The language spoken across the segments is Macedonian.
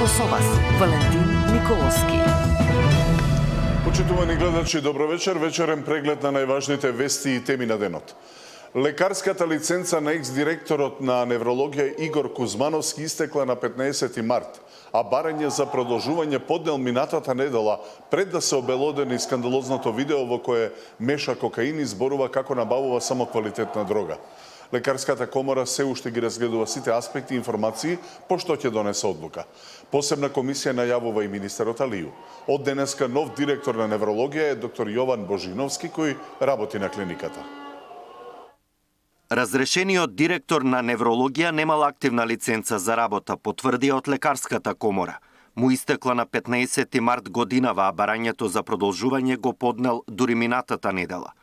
Денешното со вас, Валентин Николовски. Почитувани гледачи, добро вечер. Вечерен преглед на најважните вести и теми на денот. Лекарската лиценца на екс-директорот на неврологија Игор Кузмановски истекла на 15 март, а барање за продолжување поднел минатата недела пред да се обелодени скандалозното видео во кое меша кокаин и зборува како набавува само квалитетна дрога. Лекарската комора се уште ги разгледува сите аспекти и информации по што ќе донесе одлука. Посебна комисија најавува и министерот Алију. Од денеска нов директор на неврологија е доктор Јован Божиновски, кој работи на клиниката. Разрешениот директор на неврологија немал активна лиценца за работа, потврди од Лекарската комора. Му истекла на 15 март годинава, а барањето за продолжување го поднел дури минатата недела.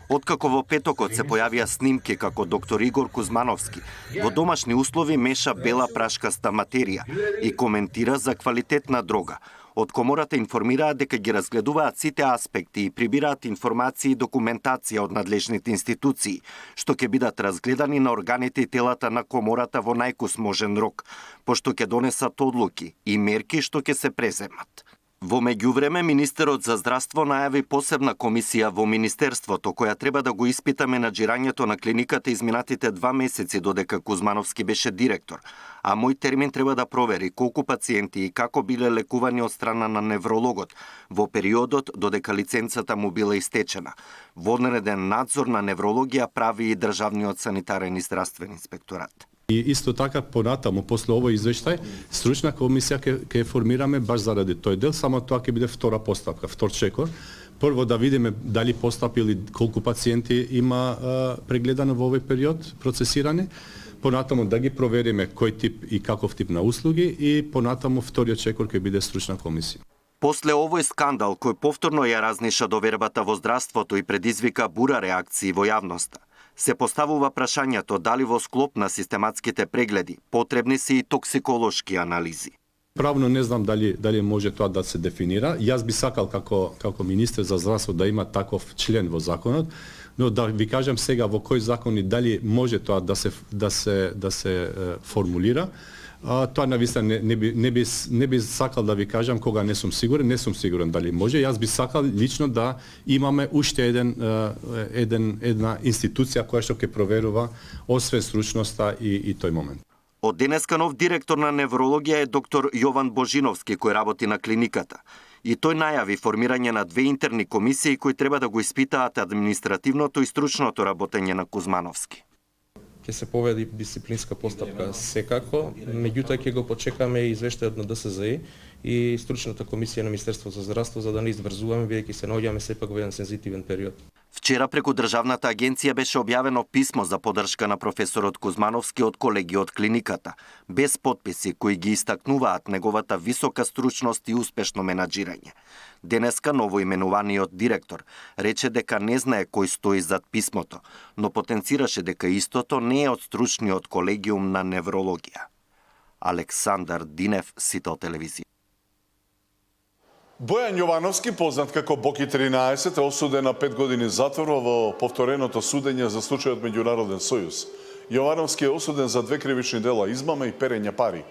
Откако во петокот се појавија снимки како доктор Игор Кузмановски во домашни услови меша бела прашкаста материја и коментира за квалитетна дрога, од комората информираат дека ги разгледуваат сите аспекти и прибираат информации и документација од надлежните институции, што ќе бидат разгледани на органите и телата на комората во најкус можен рок, пошто ќе донесат одлуки и мерки што ќе се преземат. Во меѓувреме, министерот за здравство најави посебна комисија во министерството која треба да го испита менаџирањето на клиниката изминатите 2 месеци додека Кузмановски беше директор, а мој термин треба да провери колку пациенти и како биле лекувани од страна на неврологот во периодот додека лиценцата му била истечена. Вонреден надзор на неврологија прави и Државниот санитарен и здравствен инспекторат. И исто така понатаму после овој извештај стручна комисија ќе формираме баш заради тој дел, само тоа ќе биде втора постапка, втор чекор. Прво да видиме дали постапили колку пациенти има прегледано во овој период, процесирани. Понатаму да ги провериме кој тип и каков тип на услуги и понатаму вториот чекор ќе биде стручна комисија. После овој скандал кој повторно ја разниша довербата во здравството и предизвика бура реакции во јавноста, се поставува прашањето дали во склоп на систематските прегледи потребни се и токсиколошки анализи. Правно не знам дали може тоа да се дефинира. Јас би сакал како министер за здравство да има таков член во законот, но да ви кажам сега во кој закон и дали може тоа да се формулира. Тоа навистина не би сакал да ви кажам кога не сум сигурен дали може. Јас би сакал лично да имаме уште една институција која што ќе проверува освен стручноста и тој момент. Од денеска нов директор на неврологија е доктор Јован Божиновски, кој работи на клиниката. И тој најави формирање на 2 интерни комисии кои треба да го испитаат административното и стручното работење на Кузмановски. Ќе се поведи дисциплинска постапка секако, меѓутоа ќе го почекаме и извештајот на ДСЗИ и стручната комисија на Министерството за здравство за да не изврзуваме, бидејќи се наоѓаме сепак во еден сензитивен период. Вчера преку Државната агенција беше објавено писмо за поддршка на професорот Кузмановски од колеги од клиниката, без подписи кои ги истакнуваат неговата висока стручност и успешно менаџирање. Денеска новоименуваниот директор рече дека не знае кој стои зад писмото, но потенцираше дека истото не е од стручниот колегиум на неврологија. Александар Динев, Сител телевизија. Бојан Јовановски, познат како Боки 13, е осуден на 5 години затвор во повтореното судење за случајот Меѓународен сојуз. Јовановски е осуден за 2 кривични дела: измама и перење пари.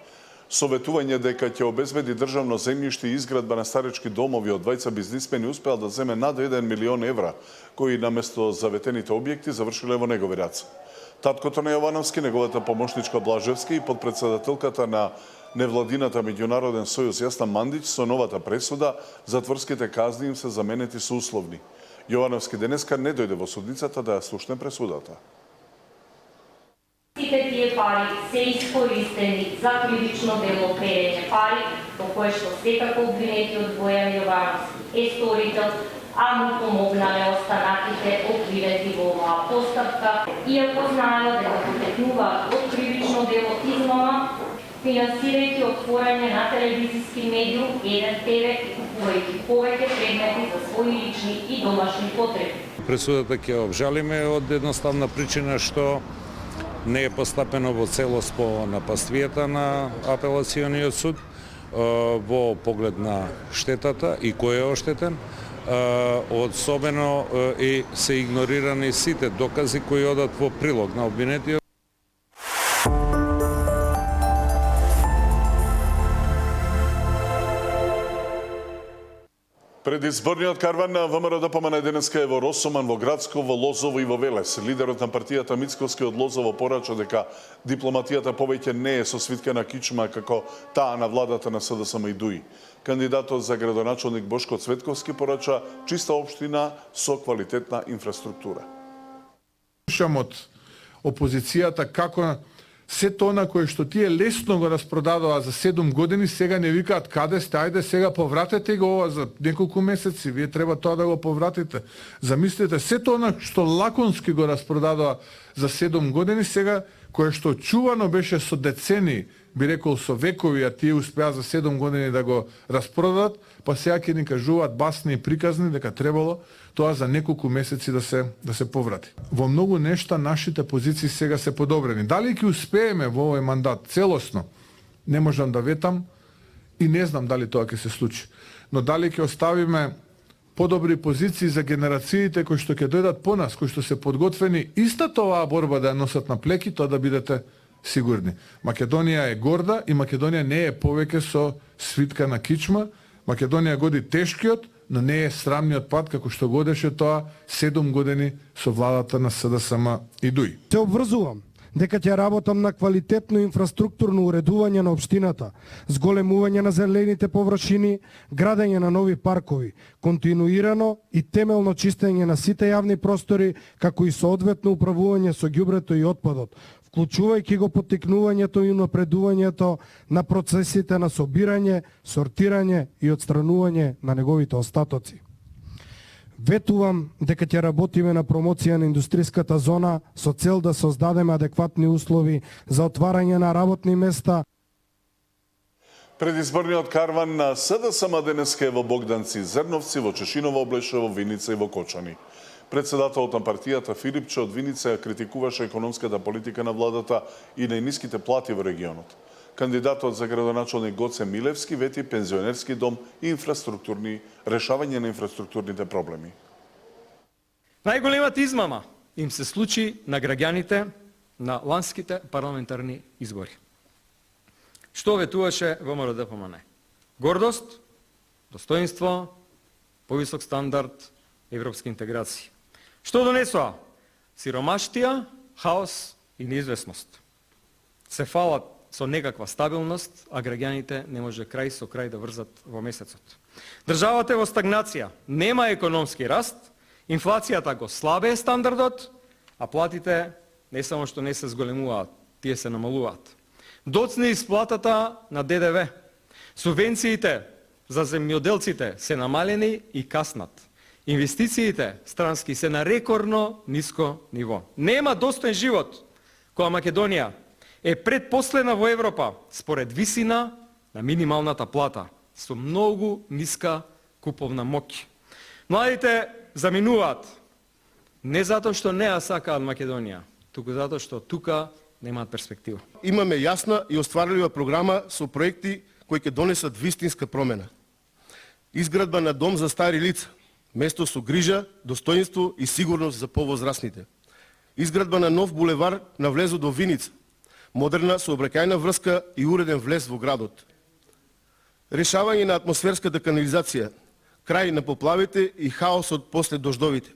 Советување дека ќе обезбеди државно земјиште и изградба на старечки домови од двајца бизнисмени успеал да земе над 1 милион евра, кои наместо заветените објекти завршиле во негови раце. Таткото на Јовановски, неговата помошничка Блажевски и подпредседателката на невладината Меѓународен сојуз Јасна Мандиќ со новата пресуда, затворските казни им се заменети со условни. Јовановски денеска не дојде во судницата да ја слушне пресудата. Сите тие пари се искористени за кривично дело перење пари, по кое што секако обвинетиот Бојан Јовановски е сторител, а му помогнале останатите окривени во оваа постапка, иако знаело дека потекнуваат од кривично дело измама, финансирајќи отворање на телевизиски медиум 1 ТВ и купувајќи повеќе предмети за своји лични и домашни потреби. Пресудата ќе обжалиме од едноставна причина што не е постапено во целост по напаствијата на апелациониот суд во поглед на штетата и кој е оштетен. Особено и се игнорирани сите докази кои одат во прилог на обвинетиот. Предизборниот карван на ВМРО ДПМН денеска е во Росоман, во Градско, во Лозово и во Велес. Лидерот на партијата Мицковски од Лозово порача дека дипломатијата повеќе не е со свиткана кичма како таа на владата на СДСМ и ДУИ. Кандидатот за градоначалник Бошко Цветковски порача чиста општина со квалитетна инфраструктура. Слушам од опозицијата како сето она кое што тие лесно го распродадоа за 7 години, сега не викаат каде сте, ајде сега повратете го ова за неколку месеци, вие треба тоа да го повратите. Замислете, сето она што лаконски го распродадоа за 7 години, сега кое што чувано беше со децени, би рекол со векови, а тие успеа за 7 години да го распродадат, па сега ќе ни кажуваат басни и приказни дека требало тоа за неколку месеци да се поврати. Во многу нешта нашите позиции сега се подобрени. Дали ќе успееме во овој мандат целосно, не можам да ветам и не знам дали тоа ќе се случи. Но дали ќе оставиме подобри позиции за генерациите кои што ќе дојдат по нас, кои што се подготвени истата оваа борба да ја носат на плеки, тоа да бидете сигурни. Македонија е горда и Македонија не е повеќе со свитка на кичма. Македонија годи тешкиот, но не е срамниот пат како што годеше тоа 7 години со владата на СДСМ и ДУИ. Се обврзувам дека ќе работам на квалитетно инфраструктурно уредување на општината, зголемување на зелените површини, градење на нови паркови, континуирано и темелно чистење на сите јавни простори, како и соодветно управување со ѓубрето и отпадот, вклучувајќи го поттикнувањето и напредувањето на процесите на собирање, сортирање и отстранување на неговите остатоци. Ветувам дека ќе работиме на промоција на индустријската зона со цел да создадеме адекватни услови за отварање на работни места. Предизборниот карван на СДСМ денеска е во Богданци, Зерновци, во Чешиново, Облешево, Виница и во Кочани. Председателот на партијата Филипче од Виница критикуваше економската политика на владата и најниските плати во регионот. Кандидатот за градоначалник Гоце Милевски вети пензионерски дом и решавање на инфраструктурните проблеми. Најголемата измама им се случи на граѓаните на ланските парламентарни избори. Што ветуваше ВМРО ДПМН? Гордост, достоинство, повисок стандард, европски интеграции. Што донесоа? Сиромаштија, хаос и неизвестност. Се фалат со некаква стабилност, а граѓаните не може крај со крај да врзат во месецот. Државата е во стагнација, нема економски раст, инфлацијата го слабее стандардот, а платите не само што не се зголемуваат, тие се намалуваат. Доцне исплатата на ДДВ. Субвенциите за земјоделците се намалени и каснат. Инвестициите странски се на рекордно ниско ниво. Нема достоен живот која Македонија е предпоследна во Европа според висина на минималната плата со многу ниска куповна моќ. Младите заминуваат не затоа што не ја сакаат Македонија, туку затоа што тука немаат перспектива. Имаме јасна и остварлива програма со проекти кои ќе донесат вистинска промена. Изградба на дом за стари лица, место со грижа, достоинство и сигурност за повозрасните. Изградба на нов булевар на влезот до Виница, модерна сообраќајна врска и уреден влез во градот. Решавање на атмосферската канализација, крај на поплавите и хаосот после дождовите.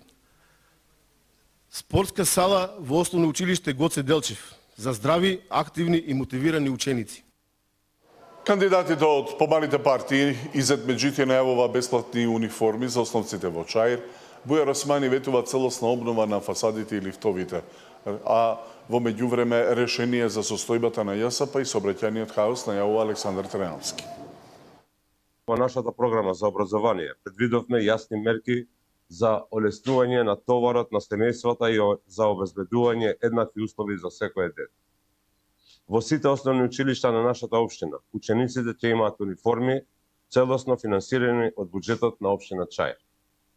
Спортска сала во Основно училиште Гоце Делчев за здрави, активни и мотивирани ученици. Кандидатите од помалите партии изет меѓутоа најавува бесплатни униформи за основците во Чаир. Бујар Османи ветува целосна обнова на фасадите и лифтовите, а во меѓувреме решение за состојбата на ЈСП и сообраќајниот хаос најавува Александар Треновски. Во нашата програма за образование предвидовме јасни мерки за олеснување на товарот на семејствата и за обезбедување еднакви услови за секое дете. Во сите основни училишта на нашата општина, учениците ќе имаат униформи, целосно финансирани од буџетот на општина Чаир.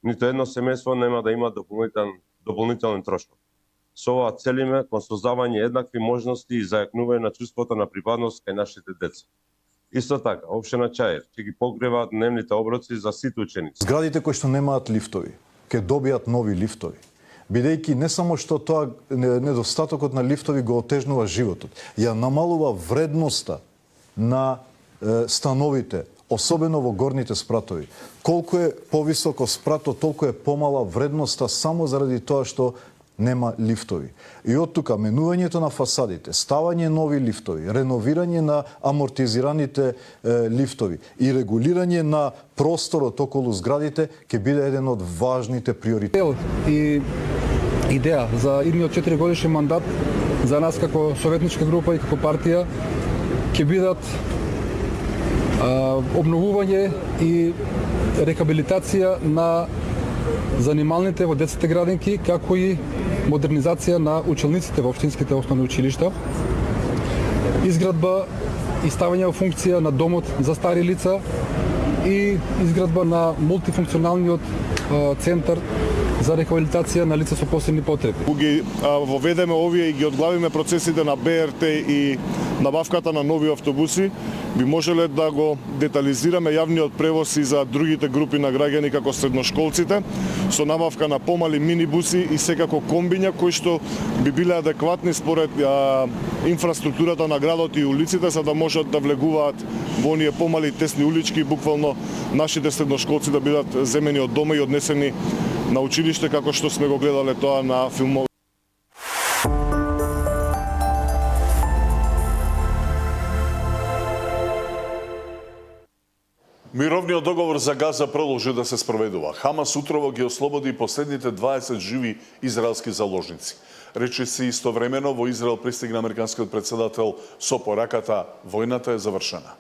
Ниту едно семејство нема да има дополнителен трошок. Со ова целиме кон создавање еднакви можности и зајакнување на чувството на припадност кај нашите деца. Исто така, општина Чаир ќе ги погреваат дневните оброци за сите ученици. Зградите кои што немаат лифтови, ќе добијат нови лифтови. Бидејќи не само што тоа недостатокот на лифтови го отежнува животот, ја намалува вредноста на становите, особено во горните спратови. Колку е повисоко спрато, толку е помала вредноста само заради тоа што нема лифтови. И од тука менувањето на фасадите, ставање нови лифтови, реновирање на амортизираните лифтови и регулирање на просторот околу зградите ќе биде еден од важните приоритети. И идеја за идниот 4-годишен мандат за нас како советничка група и како партија ќе бидат обновување и рехабилитација на занималните во детските градинки, како и модернизација на училниците во општинските основни училишта, изградба и ставање во функција на домот за стари лица и изградба на мултифункционалниот центар за рехабилитација на лица со посебни потреби. Ги воведеме овие и ги одглавиме процесите на БРТ и набавката на нови автобуси, би можеле да го детализираме јавниот превоз и за другите групи на граѓани како средношколците, со набавка на помали минибуси и секако комбиња кои што би биле адекватни според инфраструктурата на градот и улиците, за да можат да влегуваат во оние помали тесни улички, буквално нашите средношколци да бидат земени од дома и однесени на училиште, како што сме го гледале тоа на филмови. Мировниот договор за Газа продолжи да се спроведува. Хамас утрово ги ослободи последните 20 живи израелски заложници. Речиси истовремено во Израел пристигна американскиот председател со пораката: војната е завршена.